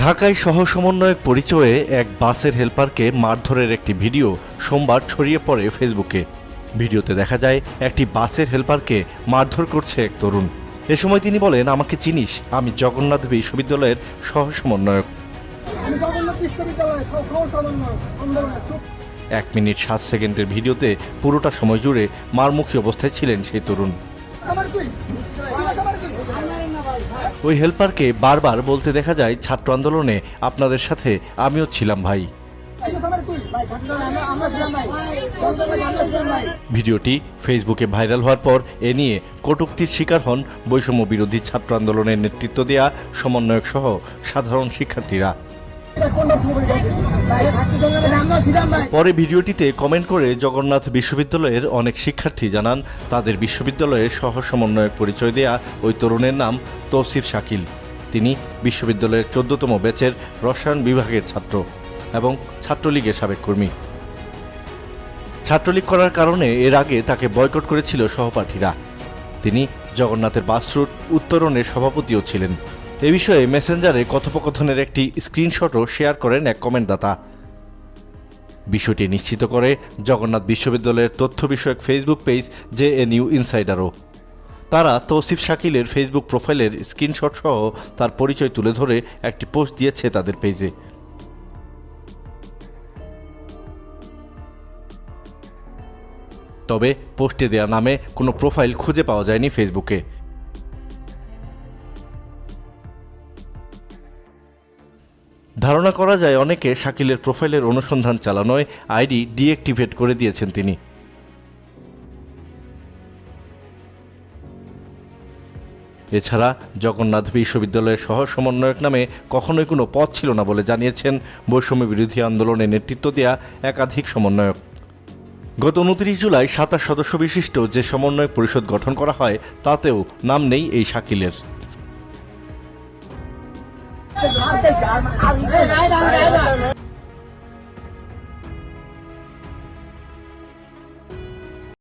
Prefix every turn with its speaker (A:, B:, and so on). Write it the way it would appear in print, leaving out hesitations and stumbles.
A: ঢাকায় সহ সমন্বয়ক পরিচয়ে এক বাসের হেলপারকে মারধরের একটি ভিডিও সোমবার ছড়িয়ে পড়ে ফেসবুকে। ভিডিওতে দেখা যায় একটি বাসের হেলপারকে মারধর করছে এক তরুণ। এ সময় তিনি বলেন, আমাকে চিনিস, আমি জগন্নাথ বিশ্ববিদ্যালয়ের সহ সমন্বয়ক। 1 মিনিট 7 সেকেন্ডের ভিডিওতে পুরোটা সময় জুড়ে মারমুখী অবস্থায় ছিলেন সেই তরুণ। ওই হেলপারকে বারবার বলতে দেখা যায়, ছাত্র আন্দোলনে আপনাদের সাথে আমিও ছিলাম ভাই। ভিডিওটি ফেসবুকে ভাইরাল হওয়ার পর এ নিয়ে কটূক্তির শিকার হন বৈষম্য বিরোধী ছাত্র আন্দোলনের নেতৃত্ব দেয়া সমন্বয়ক সহ সাধারণ শিক্ষার্থীরা। পরে ভিডিওটিতে কমেন্ট করে জগন্নাথ বিশ্ববিদ্যালয়ের অনেক শিক্ষার্থী জানান, তাদের বিশ্ববিদ্যালয়ের সহ সমন্বয়ক পরিচয় দেয়া ওই তরুণের নাম তৌসিফ শাকিল। তিনি বিশ্ববিদ্যালয়ের 14তম ব্যাচের রসায়ন বিভাগের ছাত্র এবং ছাত্রলীগের সাবেক কর্মী। ছাত্রলীগ করার কারণে এর আগে তাকে বয়কট করেছিল সহপাঠীরা। তিনি জগন্নাথের বাস রুট উত্তরণের সভাপতিও ছিলেন। এ বিষয়ে মেসেঞ্জারে কথোপকথনের একটি স্ক্রিনশটও শেয়ার করেন এক কমেন্টদাতা। বিষয়টি নিশ্চিত করে জগন্নাথ বিশ্ববিদ্যালয়ের তথ্য বিষয়ক ফেসবুক পেজ জেএনইউ ইনসাইডারও। তারা তৌসিফ শাকিলের ফেসবুক প্রোফাইলের স্ক্রিনশট সহ তার পরিচয় তুলে ধরে একটি পোস্ট দিয়েছে তাদের পেজে। তবে পোস্টে দেয়া নামে কোনো প্রোফাইল খুঁজে পাওয়া যায়নি ফেসবুকে। ধারণা করা যায় অনেকে শাকিলের প্রোফাইলের অনুসন্ধান চালানোয় আইডি ডিঅ্যাক্টিভেট করে দিয়েছেন তিনি। এছাড়া জগন্নাথ বিশ্ববিদ্যালয়ের সহ সমন্বয়ক নামে কখনোই কোনো পদ ছিল না বলে জানিয়েছেন বৈষম্য বিরোধী আন্দোলনে নেতৃত্ব দেয়া একাধিক সমন্বয়ক। গত 29 জুলাই 27 সদস্য বিশিষ্ট যে সমন্বয় পরিষদ গঠন করা হয় তাতেও নাম নেই এই শাকিলের।